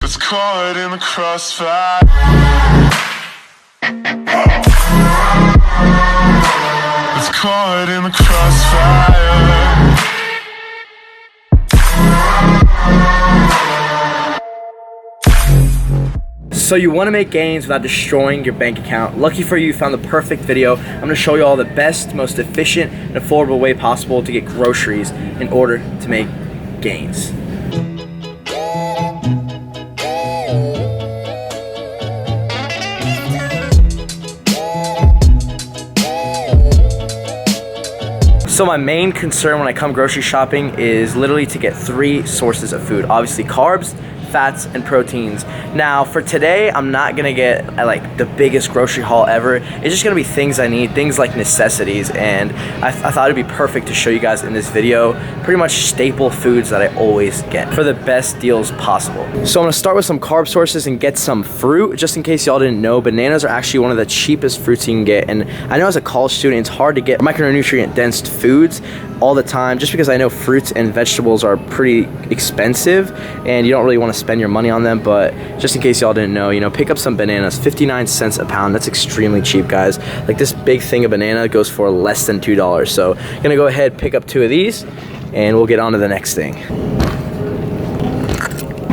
It's caught in the crossfire. It's caught in the crossfire. So you want to make gains without destroying your bank account. Lucky for you, you found the perfect video. I'm going to show you all the best, most efficient, and affordable way possible to get groceries in order to make gains. So my main concern when I come grocery shopping is literally to get 3 sources of food. Obviously carbs, fats, and proteins. Now for today, I'm not gonna get like the biggest grocery haul ever. It's just gonna be things I need, things like necessities, and I thought it'd be perfect to show you guys in this video pretty much staple foods that I always get for the best deals possible. So I'm gonna start with some carb sources and get some fruit. Just in case y'all didn't know, bananas are actually one of the cheapest fruits you can get, and I know as a college student it's hard to get micronutrient dense foods all the time, just because I know fruits and vegetables are pretty expensive and you don't really want to spend your money on them. But just in case y'all didn't know, you know, pick up some bananas, 59 cents a pound. That's extremely cheap, guys. Like this big thing of banana goes for less than $2. So I'm gonna go ahead, pick up 2 of these, and we'll get on to the next thing.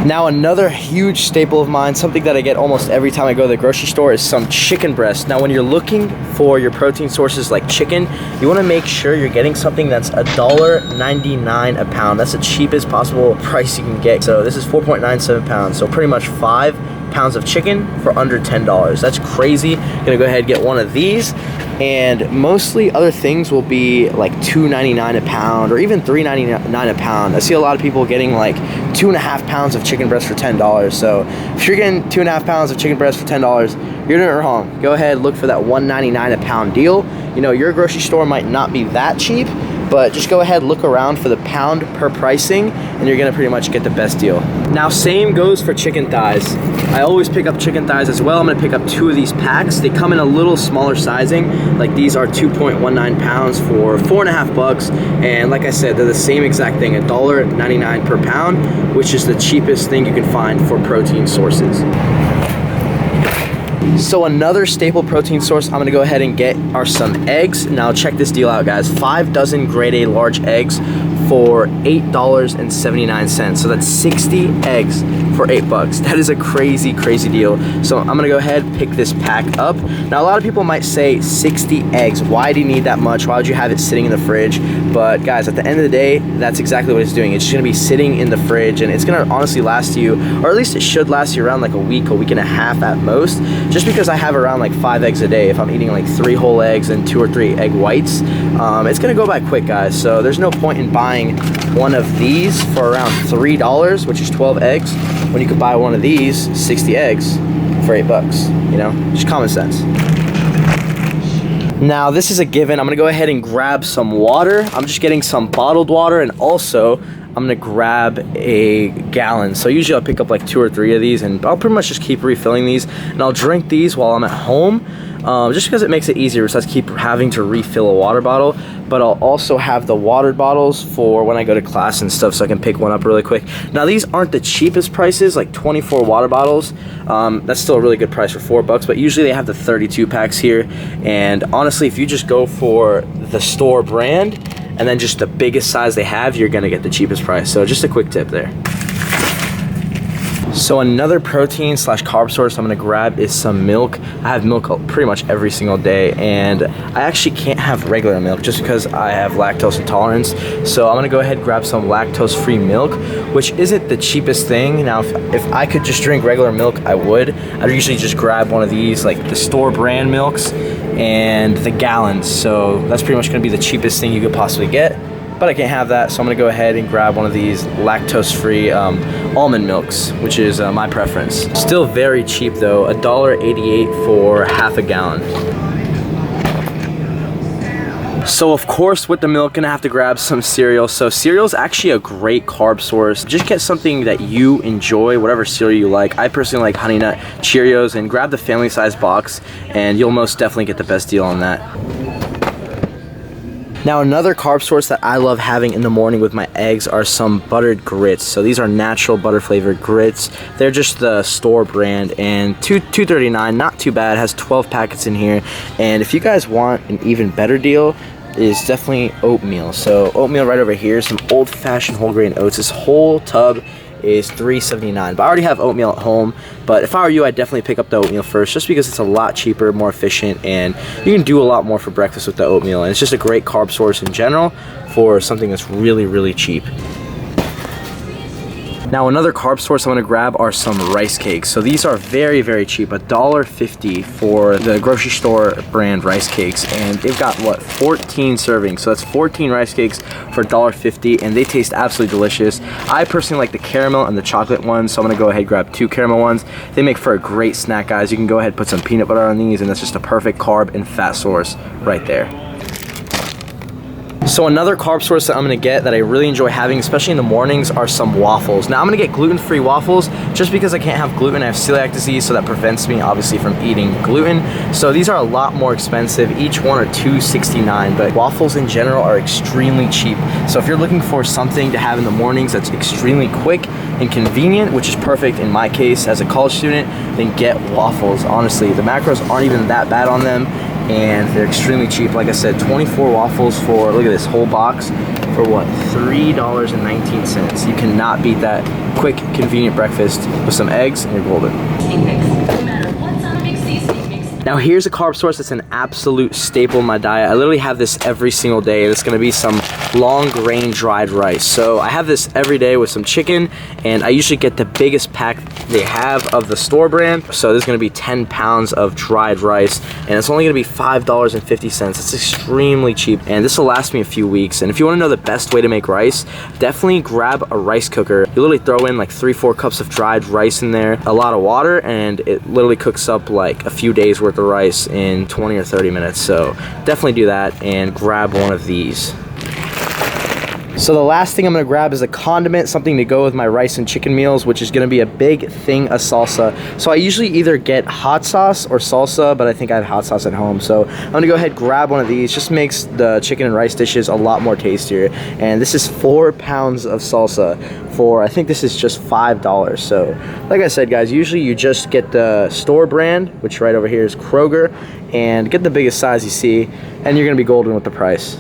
Now another huge staple of mine, something that I get almost every time I go to the grocery store, is some chicken breast. Now when you're looking for your protein sources like chicken, you want to make sure you're getting something that's $1.99 a pound. That's the cheapest possible price you can get. So this is 4.97 pounds, so pretty much 5 pounds of chicken for under $10. That's crazy. Gonna go ahead and get one of these, and mostly other things will be like $2.99 a pound or even $3.99 a pound. I see a lot of people getting like 2.5 pounds of chicken breast for $10. So if you're getting 2.5 pounds of chicken breast for $10, you're doing it wrong. Go ahead, look for that $1.99 a pound deal. You know, your grocery store might not be that cheap, but just go ahead, look around for the pound per pricing, and you're gonna pretty much get the best deal. Now same goes for chicken thighs. I always pick up chicken thighs as well. I'm gonna pick up 2 of these packs. They come in a little smaller sizing. Like these are 2.19 pounds for $4.50. And like I said, they're the same exact thing, $1.99 per pound, which is the cheapest thing you can find for protein sources. So another staple protein source I'm gonna go ahead and get are some eggs. Now check this deal out, guys. 5 dozen grade A large eggs for $8.79. So that's 60 eggs for $8. That is a crazy, crazy deal. So I'm gonna go ahead and pick this pack up. Now a lot of people might say 60 eggs. Why do you need that much? Why would you have it sitting in the fridge? But guys, at the end of the day, that's exactly what it's doing. It's just gonna be sitting in the fridge, and it's gonna honestly last you, or at least it should last you around like a week and a half at most. Just because I have around like 5 eggs a day, if I'm eating like 3 whole eggs and 2 or 3 egg whites, it's gonna go by quick, guys. So there's no point in buying one of these for around $3, which is 12 eggs, when you could buy one of these, 60 eggs, for $8, you know? Just common sense. Now this is a given. I'm gonna go ahead and grab some water. I'm just getting some bottled water, and also I'm gonna grab a gallon. So usually I'll pick up like 2 or 3 of these, and I'll pretty much just keep refilling these, and I'll drink these while I'm at home, just because it makes it easier, so I keep having to refill a water bottle. But I'll also have the watered bottles for when I go to class and stuff, so I can pick one up really quick. Now these aren't the cheapest prices, like 24 water bottles. That's still a really good price for $4, but usually they have the 32 packs here. And honestly, if you just go for the store brand and then just the biggest size they have, you're gonna get the cheapest price. So just a quick tip there. So another protein slash carb source I'm gonna grab is some milk. I have milk pretty much every single day, and I actually can't have regular milk just because I have lactose intolerance. So I'm gonna go ahead and grab some lactose-free milk, which isn't the cheapest thing. Now, if I could just drink regular milk, I would. I'd usually just grab one of these, like the store brand milks and the gallons. So that's pretty much gonna be the cheapest thing you could possibly get. But I can't have that, so I'm gonna go ahead and grab one of these lactose-free almond milks, which is my preference. Still very cheap though, $1.88 for half a gallon. So of course with the milk, gonna have to grab some cereal. So cereal is actually a great carb source. Just get something that you enjoy, whatever cereal you like. I personally like Honey Nut Cheerios, and grab the family size box and you'll most definitely get the best deal on that. Now another carb source that I love having in the morning with my eggs are some buttered grits. So these are natural butter flavored grits. They're just the store brand, and $2.39, not too bad. It has 12 packets in here. And if you guys want an even better deal, is definitely oatmeal. So oatmeal right over here, some old-fashioned whole grain oats. This whole tub is $3.79, but I already have oatmeal at home. But if I were you, I'd definitely pick up the oatmeal first, just because it's a lot cheaper, more efficient, and you can do a lot more for breakfast with the oatmeal. And it's just a great carb source in general for something that's really, really cheap. Now another carb source I'm going to grab are some rice cakes. So these are very, very cheap, $1.50 for the grocery store brand rice cakes, and they've got what, 14 servings. So that's 14 rice cakes for $1.50, and they taste absolutely delicious. I personally like the caramel and the chocolate ones, so I'm going to go ahead and grab 2 caramel ones. They make for a great snack, guys. You can go ahead and put some peanut butter on these, and that's just a perfect carb and fat source right there. So another carb source that I'm gonna get that I really enjoy having, especially in the mornings, are some waffles. Now I'm gonna get gluten-free waffles just because I can't have gluten. I have celiac disease, so that prevents me obviously from eating gluten. So these are a lot more expensive. Each one are $2.69, but waffles in general are extremely cheap. So if you're looking for something to have in the mornings that's extremely quick and convenient, which is perfect in my case as a college student, then get waffles. Honestly, the macros aren't even that bad on them, and they're extremely cheap. Like I said, 24 waffles for, look at this whole box, for what, $3.19. You cannot beat that quick, convenient breakfast with some eggs, and you're golden. Now here's a carb source that's an absolute staple in my diet. I literally have this every single day. It's gonna be some long grain dried rice. So I have this every day with some chicken, and I usually get the biggest pack they have of the store brand. So there's gonna be 10 pounds of dried rice, and it's only gonna be $5.50. It's extremely cheap, and this will last me a few weeks. And if you wanna know the best way to make rice, definitely grab a rice cooker. You literally throw in like 3-4 cups of dried rice in there, a lot of water, and it literally cooks up like a few days worth of rice in 20 or 30 minutes. So definitely do that and grab one of these. So the last thing I'm gonna grab is a condiment, something to go with my rice and chicken meals, which is gonna be a big thing of salsa. So I usually either get hot sauce or salsa, but I think I have hot sauce at home. So I'm gonna go ahead and grab one of these. Just makes the chicken and rice dishes a lot more tastier. And this is 4 pounds of salsa for, I think this is just $5. So like I said, guys, usually you just get the store brand, which right over here is Kroger, and get the biggest size you see, and you're gonna be golden with the price.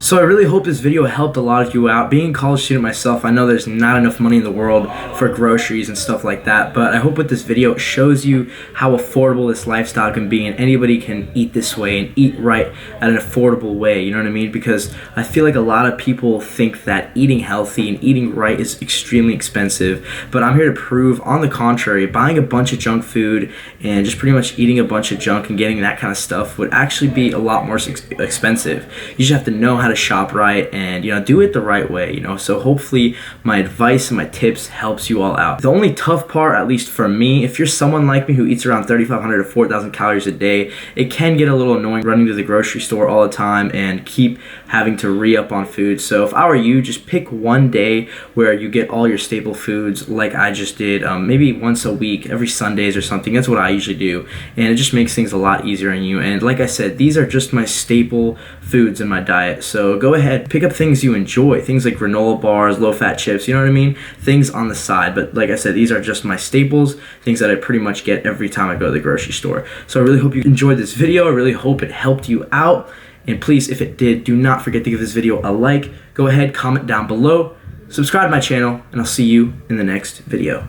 So I really hope this video helped a lot of you out. Being a college student myself, I know there's not enough money in the world for groceries and stuff like that, but I hope with this video it shows you how affordable this lifestyle can be, and anybody can eat this way and eat right at an affordable way, you know what I mean? Because I feel like a lot of people think that eating healthy and eating right is extremely expensive, but I'm here to prove on the contrary, buying a bunch of junk food and just pretty much eating a bunch of junk and getting that kind of stuff would actually be a lot more expensive. You just have to know how to shop right and, you know, do it the right way, you know. So hopefully my advice and my tips helps you all out. The only tough part, at least for me, if you're someone like me who eats around 3,500 to 4,000 calories a day, it can get a little annoying running to the grocery store all the time and keep having to re-up on food. So if I were you, just pick one day where you get all your staple foods like I just did, maybe once a week, every Sundays or something. That's what I usually do, and it just makes things a lot easier on you. And like I said, these are just my staple foods in my diet. So go ahead, pick up things you enjoy, things like granola bars, low-fat chips, you know what I mean? Things on the side. But like I said, these are just my staples, things that I pretty much get every time I go to the grocery store. So I really hope you enjoyed this video. I really hope it helped you out. And please, if it did, do not forget to give this video a like. Go ahead, comment down below, subscribe to my channel, and I'll see you in the next video.